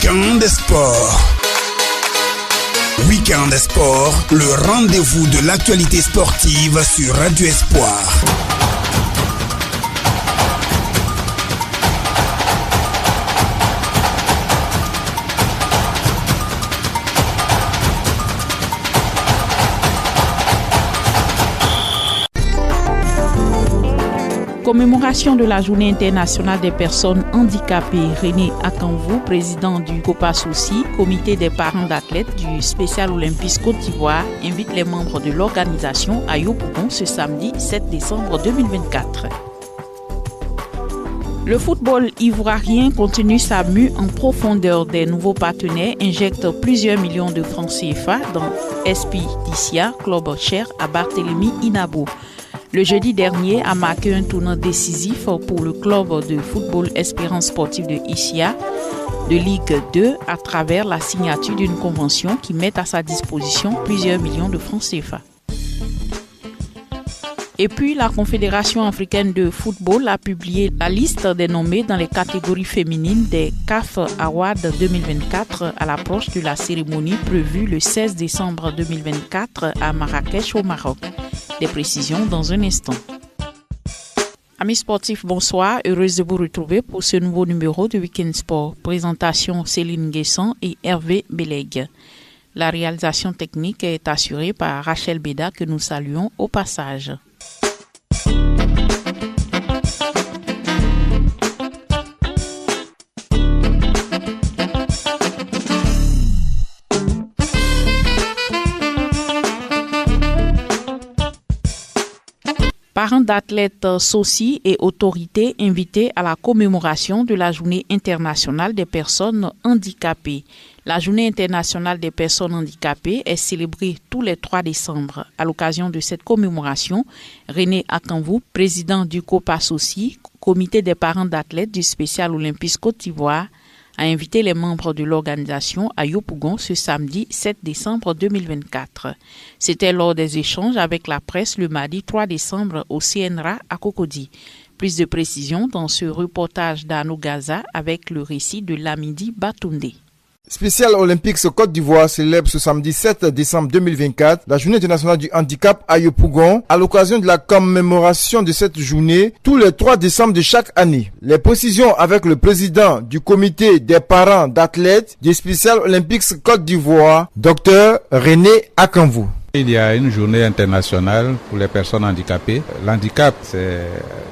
Week-end des sports. Week-end des sports, le rendez-vous de l'actualité sportive sur Radio Espoir. Commémoration de la Journée internationale des personnes handicapées. René Akanvou, président du COPASOCI, comité des parents d'athlètes du Spécial Olympique Côte d'Ivoire, invite les membres de l'organisation à Yopougon ce samedi 7 décembre 2024. Le football ivoirien continue sa mue en profondeur. Des nouveaux partenaires injectent plusieurs millions de francs CFA dans Espidicia, club cher à Barthélemy Inabo. Le jeudi dernier a marqué un tournant décisif pour le club de football Espérance Sportive de Issia de Ligue 2 à travers la signature d'une convention qui met à sa disposition plusieurs millions de francs CFA. Et puis, la Confédération africaine de football a publié la liste des nommés dans les catégories féminines des CAF Awards 2024 à l'approche de la cérémonie prévue le 16 décembre 2024 à Marrakech au Maroc. Des précisions dans un instant. Amis sportifs, bonsoir. Heureuse de vous retrouver pour ce nouveau numéro de Week-end Sport. Présentation Céline Guesson et Hervé Beleg. La réalisation technique est assurée par Rachel Beda que nous saluons au passage. Parents d'athlètes SOCI et autorités invités à la commémoration de la Journée internationale des personnes handicapées. La Journée internationale des personnes handicapées est célébrée tous les 3 décembre. À l'occasion de cette commémoration, René Akanvou, président du COPASOCI, comité des parents d'athlètes du Spécial Olympique Côte d'Ivoire, a invité les membres de l'organisation à Yopougon ce samedi 7 décembre 2024. C'était lors des échanges avec la presse le mardi 3 décembre au CNRA à Cocody. Plus de précisions dans ce reportage d'Ano Gaza avec le récit de Lamidi Batoundé. Spécial Olympique Côte d'Ivoire célèbre ce samedi 7 décembre 2024 la Journée internationale du handicap à Yopougon à l'occasion de la commémoration de cette journée tous les 3 décembre de chaque année. Les précisions avec le président du comité des parents d'athlètes du Spécial Olympique Côte d'Ivoire, Dr René Akanvou. Il y a une journée internationale pour les personnes handicapées. L'handicap, c'est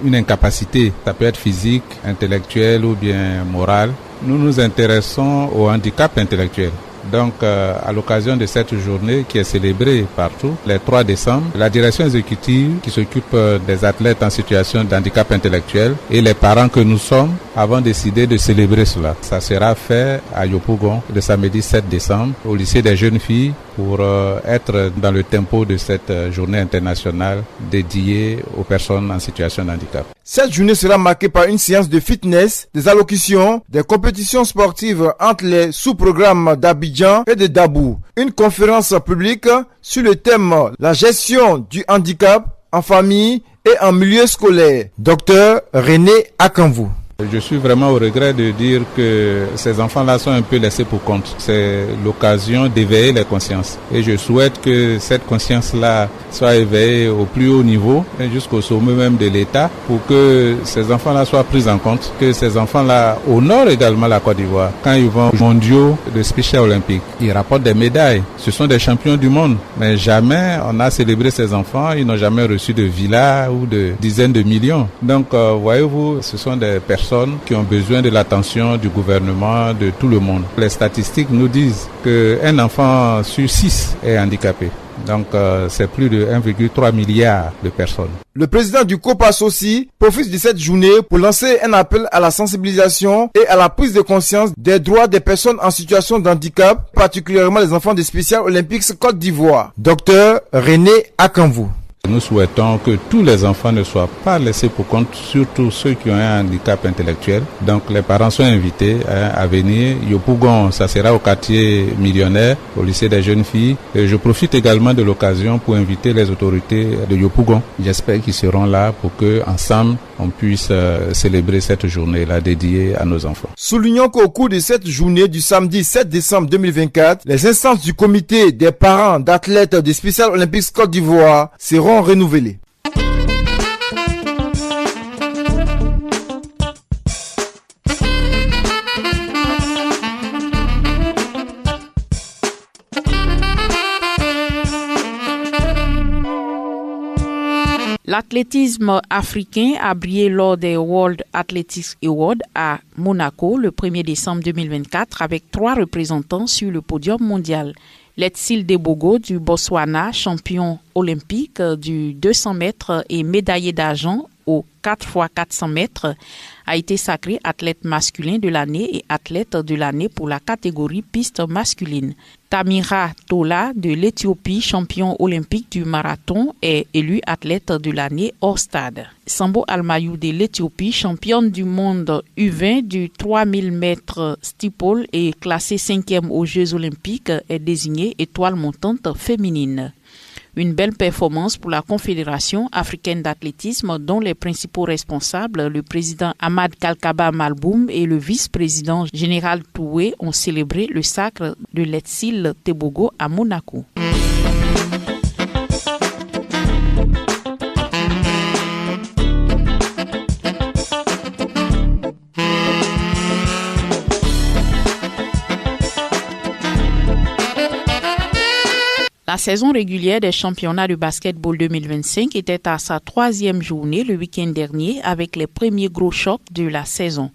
une incapacité. Ça peut être physique, intellectuelle ou bien morale. Nous nous intéressons au handicap intellectuel. Donc, à l'occasion de cette journée qui est célébrée partout, les 3 décembre, la direction exécutive qui s'occupe des athlètes en situation d'handicap intellectuel et les parents que nous sommes avons décidé de célébrer cela. Ça sera fait à Yopougon le samedi 7 décembre au lycée des jeunes filles pour être dans le tempo de cette journée internationale dédiée aux personnes en situation de handicap. Cette journée sera marquée par une séance de fitness, des allocutions, des compétitions sportives entre les sous-programmes d'Abidjan et de Dabou, une conférence publique sur le thème la gestion du handicap en famille et en milieu scolaire. Dr René Akanvou. Je suis vraiment au regret de dire que ces enfants-là sont un peu laissés pour compte. C'est l'occasion d'éveiller les consciences. Et je souhaite que cette conscience-là soit éveillée au plus haut niveau, jusqu'au sommet même de l'État, pour que ces enfants-là soient pris en compte, que ces enfants-là honorent également la Côte d'Ivoire. Quand ils vont aux mondiaux de Spécial Olympique, ils rapportent des médailles. Ce sont des champions du monde. Mais jamais on a célébré ces enfants. Ils n'ont jamais reçu de villas ou de dizaines de millions. Donc, voyez-vous, ce sont des personnes qui ont besoin de l'attention du gouvernement, de tout le monde. Les statistiques nous disent qu'un enfant sur 6 est handicapé. Donc, c'est plus de 1,3 milliard de personnes. Le président du COPASOCI profite de cette journée pour lancer un appel à la sensibilisation et à la prise de conscience des droits des personnes en situation de handicap, particulièrement les enfants des Spécial Olympiques Côte d'Ivoire. Dr René Akanvou. Nous souhaitons que tous les enfants ne soient pas laissés pour compte, surtout ceux qui ont un handicap intellectuel. Donc les parents sont invités à venir. Yopougon, ça sera au quartier millionnaire, au lycée des jeunes filles. Et je profite également de l'occasion pour inviter les autorités de Yopougon. J'espère qu'ils seront là pour que ensemble on puisse célébrer cette journée-là dédiée à nos enfants. Soulignons qu'au cours de cette journée du samedi 7 décembre 2024, les instances du comité des parents d'athlètes des Special Olympics Côte d'Ivoire seront renouvelées. L'athlétisme africain a brillé lors des World Athletics Awards à Monaco le 1er décembre 2024 avec 3 représentants sur le podium mondial. Letsil Tebogo du Botswana, champion olympique du 200 mètres et médaillé d'argent au 4x400 mètres, a été sacré athlète masculin de l'année et athlète de l'année pour la catégorie piste masculine. Tamira Tola de l'Éthiopie, champion olympique du marathon, est élu athlète de l'année hors stade. Sambo Almayou de l'Éthiopie, championne du monde U20 du 3000 mètres steeple et classée 5e aux Jeux olympiques, est désignée étoile montante féminine. Une belle performance pour la Confédération africaine d'athlétisme dont les principaux responsables, le président Ahmad Kalkaba Malboum et le vice-président général Toué, ont célébré le sacre de Letsil Tebogo à Monaco. La saison régulière des championnats de basketball 2025 était à sa 3e journée le week-end dernier avec les premiers gros chocs de la saison.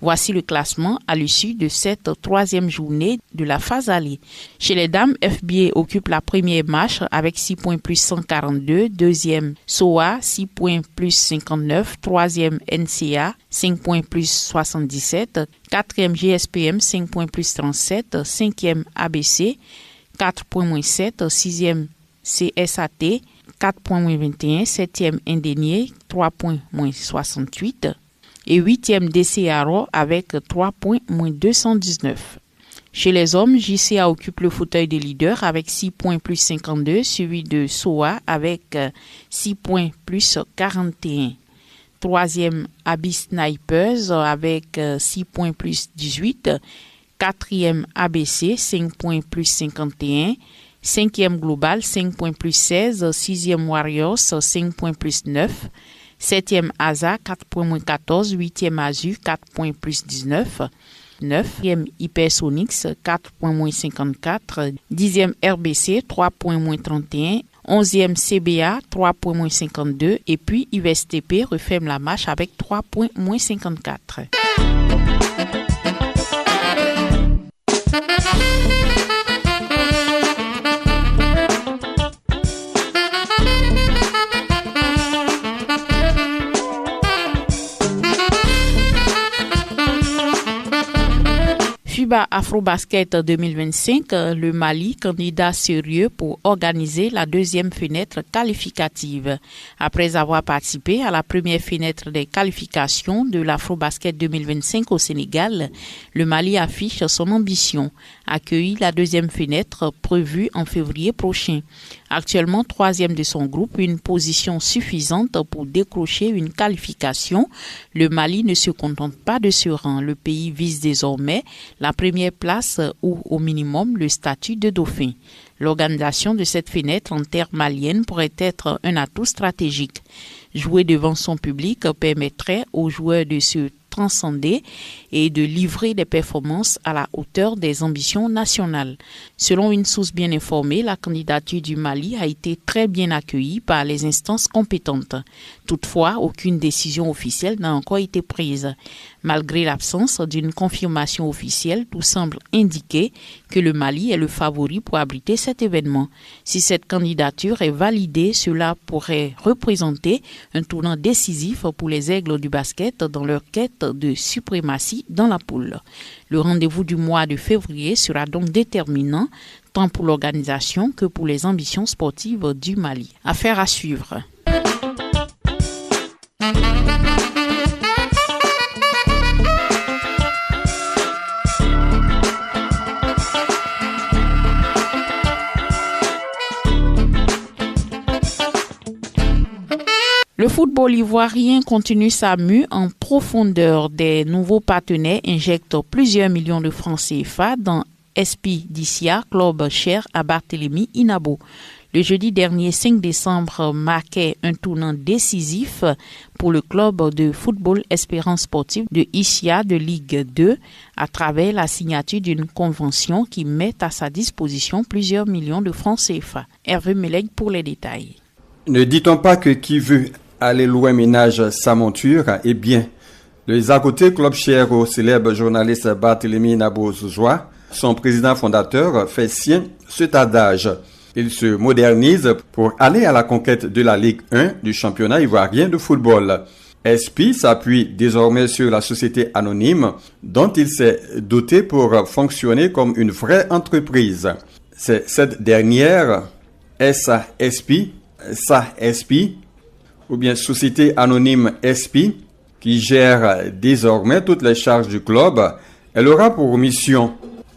Voici le classement à l'issue de cette 3e journée de la phase aller. Chez les dames, FBA occupe la première marche avec 6 points plus 142, deuxième SOA 6 points plus 59, troisième NCA 5 points plus 77, quatrième GSPM 5 points plus 37, cinquième ABC 4.7, 6e CSAT, 4.21, 7e Indénié, 3.68 et 8e DCARO avec 3.219. Chez les hommes, JCA occupe le fauteuil de leader avec 6 points plus 52, suivi de SOA avec 6 points plus 41. 3e Abyss Snipers avec 6 points plus 18. 4e ABC, 5 points plus 51. 5e Global, 5 points plus 16. 6e Warriors, 5 points plus 9. 7e ASA, 4 points moins 14. 8e Azur, 4 points plus 19. 9e Hypersonics, 4 points moins 54. 10e RBC, 3 points moins 31. 11e CBA, 3 points moins 52. Et puis USTP referme la marche avec 3 points moins 54. FIBA Afrobasket 2025, le Mali, candidat sérieux pour organiser la 2e fenêtre qualificative. Après avoir participé à la première fenêtre des qualifications de l'Afrobasket 2025 au Sénégal, le Mali affiche son ambition, accueillir la 2e fenêtre prévue en février prochain. Actuellement 3e de son groupe, une position suffisante pour décrocher une qualification. Le Mali ne se contente pas de ce rang. Le pays vise désormais la première place ou au minimum le statut de dauphin. L'organisation de cette fenêtre en terre malienne pourrait être un atout stratégique. Jouer devant son public permettrait aux joueurs de se transcender et de livrer des performances à la hauteur des ambitions nationales. Selon une source bien informée, la candidature du Mali a été très bien accueillie par les instances compétentes. Toutefois, aucune décision officielle n'a encore été prise. Malgré l'absence d'une confirmation officielle, tout semble indiquer que le Mali est le favori pour abriter cet événement. Si cette candidature est validée, cela pourrait représenter un tournant décisif pour les Aigles du basket dans leur quête de suprématie dans la poule. Le rendez-vous du mois de février sera donc déterminant tant pour l'organisation que pour les ambitions sportives du Mali. Affaire à suivre. Le football football ivoirien continue sa mue en profondeur. Des nouveaux partenaires injectent plusieurs millions de francs CFA dans SP d'Issia, club cher à Barthélémy Inabo. Le jeudi dernier 5 décembre marquait un tournant décisif pour le club de football Espérance Sportive de Issia de Ligue 2 à travers la signature d'une convention qui met à sa disposition plusieurs millions de francs CFA. Hervé Meleg pour les détails. Ne dit-on pas que qui veut aller loin ménage sa monture? Eh bien, le Zagoté Club cher au célèbre journaliste Barthélémy Inabo Zouzoua, son président fondateur, fait sien cet adage. Il se modernise pour aller à la conquête de la Ligue 1 du championnat ivoirien de football. SP s'appuie désormais sur la société anonyme dont il s'est doté pour fonctionner comme une vraie entreprise. C'est cette dernière, SASP, ou bien Société Anonyme SP, qui gère désormais toutes les charges du club. Elle aura pour mission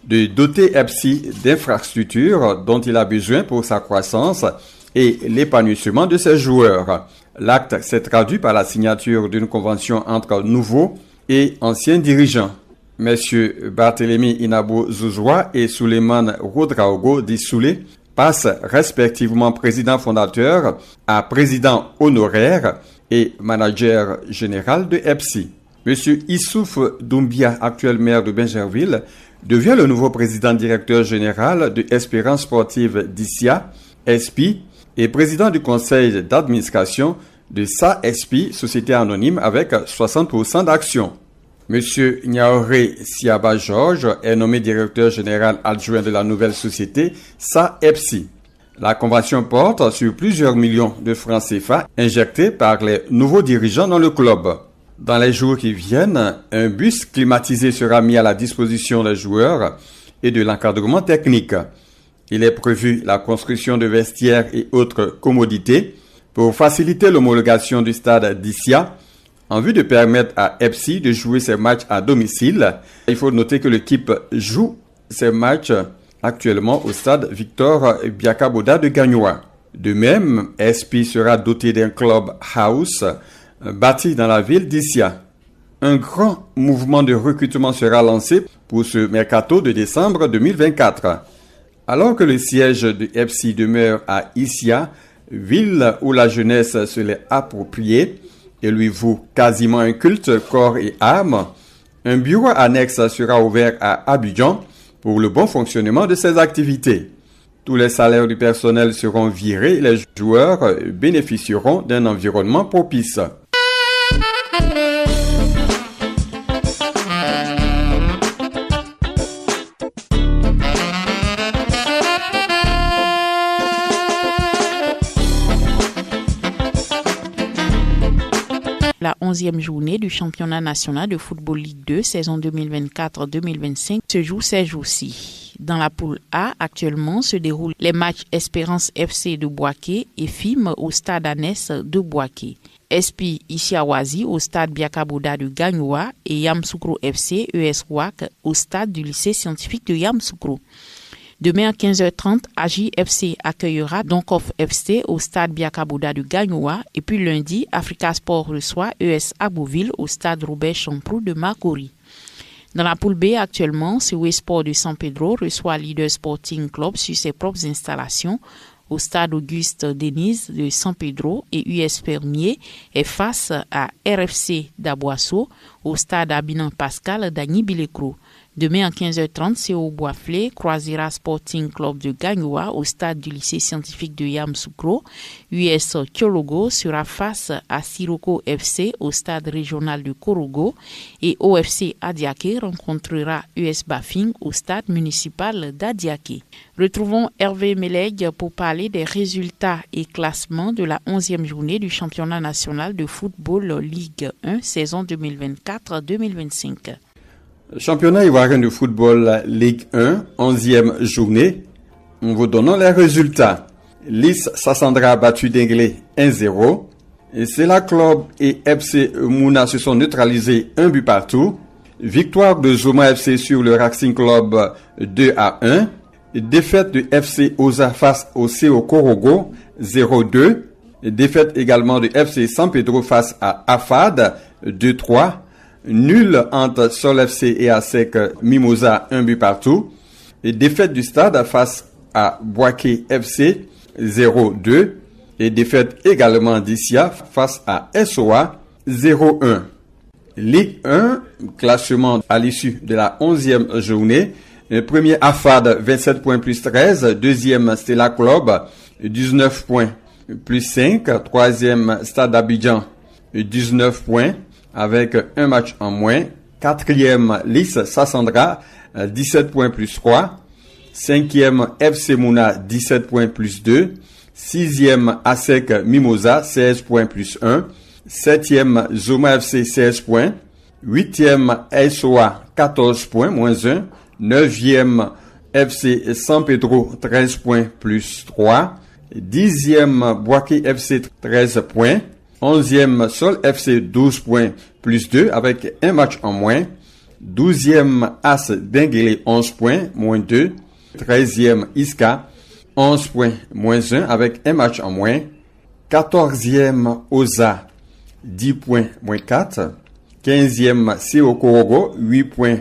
de doter EPSI d'infrastructures dont il a besoin pour sa croissance et l'épanouissement de ses joueurs. L'acte s'est traduit par la signature d'une convention entre nouveaux et anciens dirigeants. Messieurs Barthélémy Inabo Zouzoua et Souleymane Roudraogo Dissoulé passent respectivement président fondateur à président honoraire et manager général de EPSI. Monsieur Issouf Doumbia, actuel maire de Bingerville, devient le nouveau président directeur général de Espérance Sportive d'Issia, SP, et président du conseil d'administration de SASP, société anonyme avec 60% d'actions. Monsieur Niaoré Siaba Georges est nommé directeur général adjoint de la nouvelle société SAEPSI. La convention porte sur plusieurs millions de francs CFA injectés par les nouveaux dirigeants dans le club. Dans les jours qui viennent, un bus climatisé sera mis à la disposition des joueurs et de l'encadrement technique. Il est prévu la construction de vestiaires et autres commodités pour faciliter l'homologation du stade d'Issia en vue de permettre à EPSI de jouer ses matchs à domicile. Il faut noter que l'équipe joue ses matchs actuellement au stade Victor Biakaboda de Gagnoua. De même, SP sera doté d'un club house bâti dans la ville d'Issia. Un grand mouvement de recrutement sera lancé pour ce mercato de décembre 2024. Alors que le siège de EPSI demeure à Issia, ville où la jeunesse se l'est appropriée et lui voue quasiment un culte corps et âme, un bureau annexe sera ouvert à Abidjan pour le bon fonctionnement de ses activités. Tous les salaires du personnel seront virés et les joueurs bénéficieront d'un environnement propice. La 11e journée du championnat national de football Ligue 2 saison 2024-2025 se joue ces jours-ci. Dans la poule A, actuellement, se déroulent les matchs Espérance FC de Boaké et FIM au stade Annès de Boaké. SP Ishiawazi au stade Biakaboda de Gagnoua et Yamsoukro FC ES WAC au stade du lycée scientifique de Yamsoukro. Demain à 15h30, AJFC accueillera Donkoff FC au stade Biakaboda de Gagnoua et puis lundi, Africa Sport reçoit ES Abouville au stade Robert Champrou de Makori. Dans la poule B actuellement, Sewe Sport de San Pedro reçoit Leader Sporting Club sur ses propres installations au stade Auguste Denise de San Pedro et US Fermier est face à RFC d'Aboasso au stade Abinan Pascal d'Agni Bilecro. Demain à 15h30, c'est au Boisflé, Croisira Sporting Club de Gagnoua au stade du lycée scientifique de Yamsoukro. US Kyologo sera face à Siroko FC au stade régional de Korogo et OFC Adiaké rencontrera US Bafing au stade municipal d'Adiaké. Retrouvons Hervé Meleg pour parler des résultats et classements de la 11e journée du championnat national de football Ligue 1 saison 2024-2025. Championnat ivoirien de football Ligue 1, 11e journée. Nous vous donnons les résultats. Lys Sassandra a battu Denglé 1-0. Et Sela Club et FC Mouna se sont neutralisés 1 but partout. Victoire de Zoma FC sur le Racing Club 2-1. Défaite de FC Oza face au CO Korogo 0-2. Défaite également de FC San Pedro face à AFAD, 2-3. Nul entre Sol FC et ASEC Mimosa, 1 but partout. Et défaite du Stade face à Boaké FC, 0-2. Et défaite également d'Issia face à SOA, 0-1. Ligue 1, classement à l'issue de la 11e journée. Le premier AFAD, 27 points plus 13. Deuxième Stella Club, 19 points plus 5. Troisième Stade d'Abidjan, 19 points avec un match en moins. Quatrième Lys Sassandra, 17 points plus 3. Cinquième FC Mouna, 17 points plus 2. Sixième ASEC Mimosa, 16 points plus 1. Septième Zoma FC, 16 points. Huitième SOA, 14 points, moins 1. Neuvième FC San Pedro, 13 points plus 3. Dixième Boaké FC, 13 points. Onzième Sol FC, 12 points plus 2 avec un match en moins. Douzième As Denguélé, 11 points, moins 2. 13e Iska, 11 points, moins 1 avec un match en moins. 14e Oza, 10 points, moins 4. 15e Siokorogo, 8 points,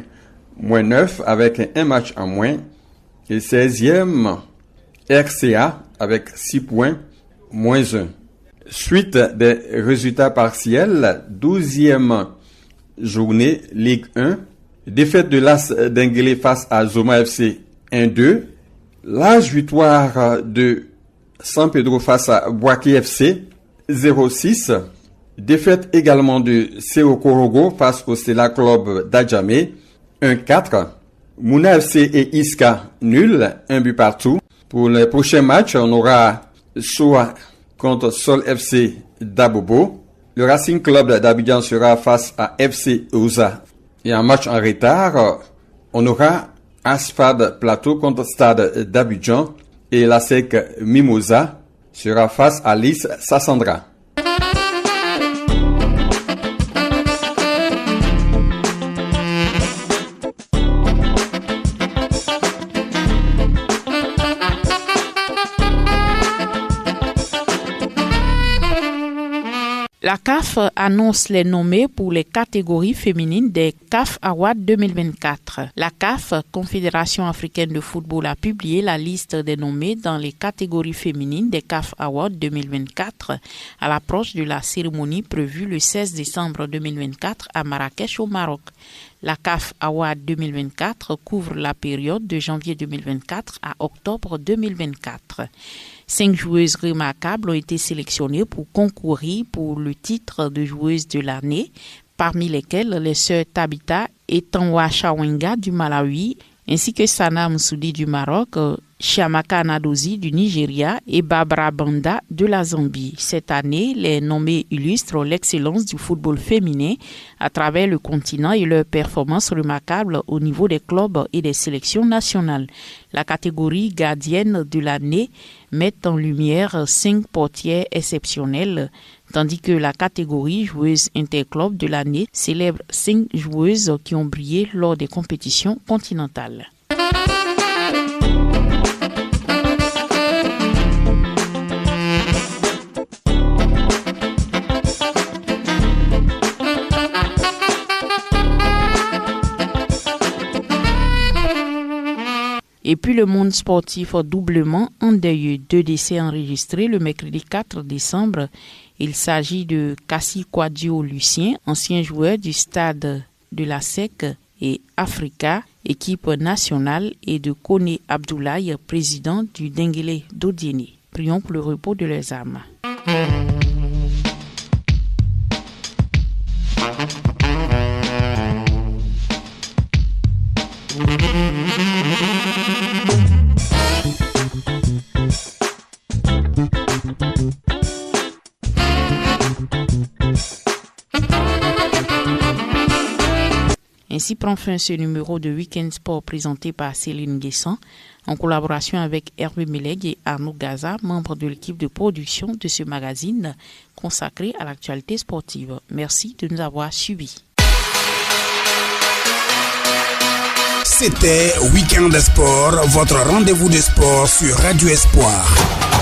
moins 9 avec un match en moins. Et 16e RCA avec 6 points, moins 1. Suite des résultats partiels, 12e journée, Ligue 1. Défaite de l'As Denguélé face à Zoma FC, 1-2. Large victoire de San Pedro face à Boaké FC, 0-6. Défaite également de Siokorogo face au Stella Club d'Adjamé, 1-4. Mouna FC et Iska, nul, 1 but partout. Pour les prochains matchs, on aura Soa contre Sol FC d'Abobo. Le Racing Club d'Abidjan sera face à FC Ouza. Et un match en retard, on aura Asfad Plateau contre Stade d'Abidjan. Et l'ASEC Mimosa sera face à Lys Sassandra. La CAF annonce les nommés pour les catégories féminines des CAF Awards 2024. La CAF, Confédération africaine de football, a publié la liste des nommés dans les catégories féminines des CAF Awards 2024 à l'approche de la cérémonie prévue le 16 décembre 2024 à Marrakech au Maroc. La CAF Award 2024 couvre la période de janvier 2024 à octobre 2024. 5 joueuses remarquables ont été sélectionnées pour concourir pour le titre de joueuse de l'année, parmi lesquelles les sœurs Tabita et Tanwa Chawenga du Malawi, ainsi que Sana Msoudi du Maroc, Chiamaka Nadozi du Nigeria et Barbara Banda de la Zambie. Cette année, les nommés illustrent l'excellence du football féminin à travers le continent et leurs performances remarquables au niveau des clubs et des sélections nationales. La catégorie gardienne de l'année met en lumière 5 portières exceptionnelles, tandis que la catégorie joueuse interclub de l'année célèbre 5 joueuses qui ont brillé lors des compétitions continentales. Et puis le monde sportif doublement endeuillé. 2 décès enregistrés le mercredi 4 décembre. Il s'agit de Kassi Kouadio Lucien, ancien joueur du stade de la SEC et Africa, équipe nationale, et de Kone Abdoulaye, président du Denguélé d'Odiéné. Prions pour le repos de leurs âmes. Ainsi prend fin ce numéro de Week-end Sport présenté par Céline Guessan en collaboration avec Hervé Meleg et Arnaud Gaza, membres de l'équipe de production de ce magazine consacré à l'actualité sportive. Merci de nous avoir suivis. C'était Week-end Sport, votre rendez-vous de sport sur Radio Espoir.